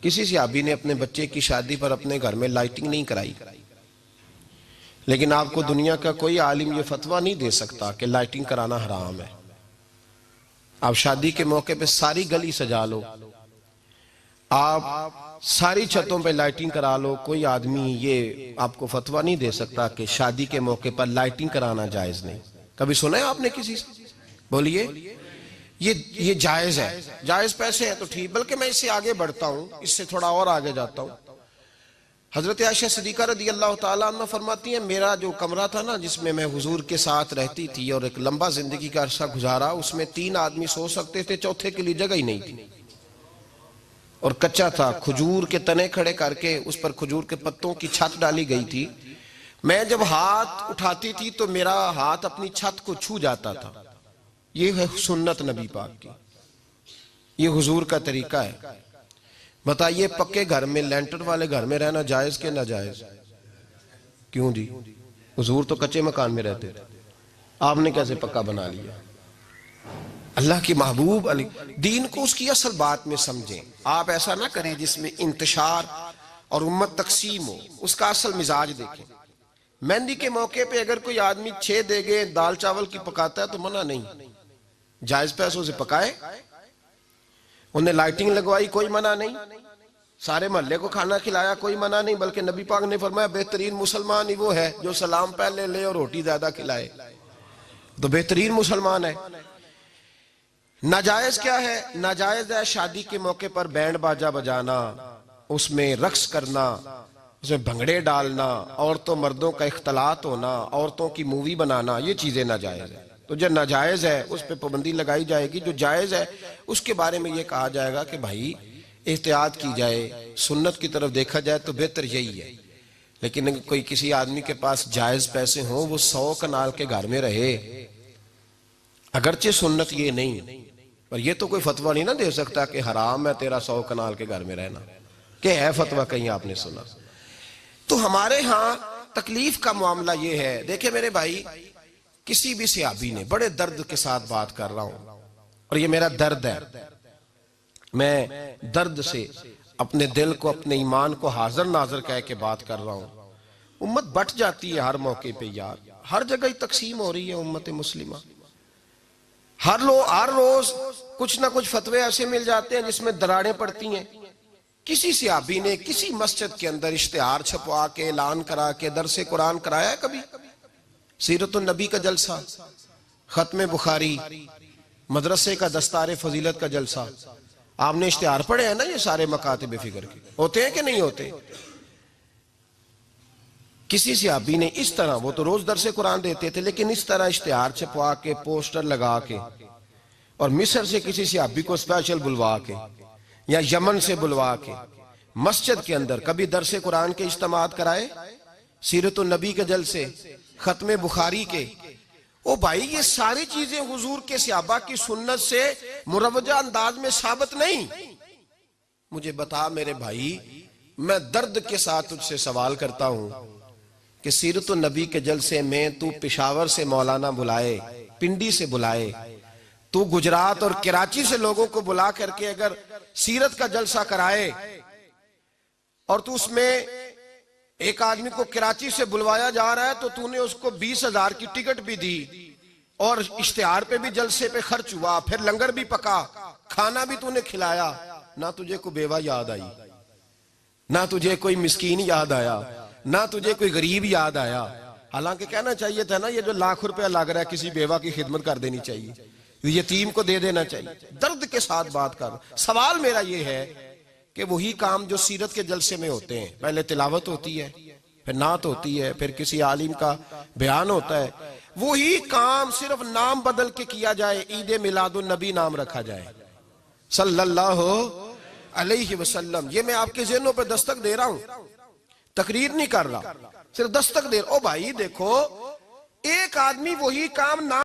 किसी सहाबी ने अपने बच्चे की शादी पर अपने घर में लाइटिंग नहीं कराई, लेकिन आपको दुनिया का कोई आलिम ये फतवा नहीं दे सकता कि लाइटिंग कराना हराम है। आप शादी के मौके पे सारी गली सजा लो, आप सारी छतों पे लाइटिंग करा लो, कोई आदमी ये आपको फतवा नहीं दे सकता कि शादी के मौके पर लाइटिंग कराना जायज नहीं। कभी सुना है आपने किसी से? बोलिए। ये जायज है, जायज पैसे हैं तो ठीक। बल्कि मैं इससे आगे बढ़ता हूं, इससे थोड़ा और आगे जाता हूं। हजरत आयशा सिद्दीका रदी अल्लाह तआला अन्हा फरमाती हैं, मेरा जो कमरा था ना जिसमें मैं हुजूर के साथ रहती थी और एक लंबा जिंदगी का अरसा गुजारा, उसमें 3 आदमी सो सकते थे, चौथे के लिए जगह ही नहीं थी और कच्चा था। खजूर के तने खड़े करके उस पर खजूर के पत्तों की छत डाली गई थी। मैं जब हाथ उठाती थी तो मेरा हाथ अपनी छत को छू जाता था। ये है सुन्नत नबी पाक की, ये हुजूर का तरीका है। बताइए पक्के घर में, लेंटर वाले घर में रहना जायज के ना जायज? क्यों जी? हुजूर तो कच्चे मकान में रहते थे, आपने कैसे पक्का बना लिया? अल्लाह के महबूब अली दीन को उसकी असल बात में समझें। आप ऐसा ना करें जिसमें इंतशार और उम्मत तकसीम हो, उसका असल मिजाज देखें। मेहंदी के मौके पे अगर कोई आदमी 6 देगे दाल चावल की पकाता है तो मना नहीं, जायज पैसों से पकाए। उन्हें लाइटिंग लगवाई, कोई मना नहीं। सारे मोहल्ले को खाना खिलाया, कोई मना नहीं। बल्कि नबी पाक ने फरमाया बेहतरीन मुसलमान ही वो है जो सलाम पहले ले और रोटी ज्यादा खिलाए, तो बेहतरीन मुसलमान है। नाजायज क्या है? नाजायज है शादी के मौके पर बैंड बाजा बजाना, उसमें रक्स करना, उसमें भंगड़े डालना, औरतों मर्दों का इख्तलात होना, औरतों की मूवी बनाना, ये चीजें नाजायज है। तो जो नाजायज है उस पर पाबंदी लगाई जाएगी, जो जायज है उसके बारे में ये कहा जाएगा कि भाई एहतियात की जाए, सुन्नत की तरफ देखा जाए तो बेहतर यही है। लेकिन अगर कोई किसी आदमी के पास जायज पैसे हो, वो 100 कनाल के घर में रहे, अगरचे सुन्नत ये नहीं, पर ये तो कोई फतवा नहीं ना दे सकता कि हराम है तेरा 100 कनाल के घर में रहना। क्या है फतवा कहीं आपने सुना? तो हमारे यहाँ तकलीफ का मामला ये है। देखे मेरे भाई, किसी भी सहाबी ने, बड़े दर्द के साथ बात कर रहा हूं और ये मेरा दर्द है, मैं दर्द से अपने दिल को, अपने ईमान को हाजिर नाजिर कह के बात कर रहा हूं। उम्मत बट जाती है हर मौके पे यार, हर जगह ही तकसीम हो रही है उम्मत मुस्लिमा। हर रोज कुछ ना कुछ फतवे ऐसे मिल जाते हैं जिसमें दरारें पड़ती हैं। किसी सहाबी ने किसी मस्जिद के अंदर इश्तिहार छपवा के ऐलान करा के दरसे कुरान कराया है कभी? सीरतुन नबी का जलसा, खत्म बुखारी, मदरसे का दस्तार फजीलत का जलसा, आपने इश्तिहार पढ़े हैं ना? ये सारे मकातिब फिक्र के होते हैं कि नहीं होते? किसी सहाबी ने इस तरह, वो तो रोज दरसे कुरान देते थे, लेकिन इस तरह इश्तिहार छपवा के, पोस्टर लगा के, और मिस्र से किसी सहाबी को स्पेशल बुलवा के या यमन से बुलवा के मस्जिद के अंदर कभी दरसे कुरान के इज्तिमात कराए, सीरतुन नबी के जलसे, खत्म बुखारी के? ओ भाई, ये सारी चीजें हुजूर के सहाबा की सुन्नत से मुरवजा अंदाज में साबित नहीं। मुझे बता मेरे भाई, मैं दर्द के साथ तुझसे सवाल करता हूं कि सीरतुन नबी के जलसे में तू पेशावर से मौलाना बुलाए, पिंडी से बुलाए, तू गुजरात और कराची से लोगों को बुला करके अगर सीरत का जलसा कराए और तू उसमें एक आदमी को कराची से बुलवाया जा रहा है तो तूने उसको 20,000 की टिकट भी दी और इश्तिहार पे भी जलसे पे खर्च हुआ, फिर लंगर भी पका, खाना भी तूने खिलाया, ना तुझे कोई बेवा याद आई, ना तुझे कोई मिस्कीन याद आया, ना तुझे कोई गरीब याद आया। हालांकि कहना चाहिए था ना, ये जो लाख रुपया लग रहा है किसी बेवा की खिदमत कर देनी चाहिए, यतीम को दे देना चाहिए। दर्द के साथ बात कर। सवाल मेरा ये है कि वही काम जो सीरत के जलसे में होते हैं, पहले तिलावत होती है, फिर नात होती है, फिर किसी आलिम का बयान होता है, वही काम सिर्फ नाम बदल के किया जाए, ईद मिलादुन नबी नाम रखा जाए सल्लल्लाहु अलैहि वसल्लम। ये मैं आपके ज़हनों पर दस्तक दे रहा हूं, तकरीर नहीं कर रहा, सिर्फ दस्तक दे रहा। ओ भाई देखो, एक आदमी वही काम नाम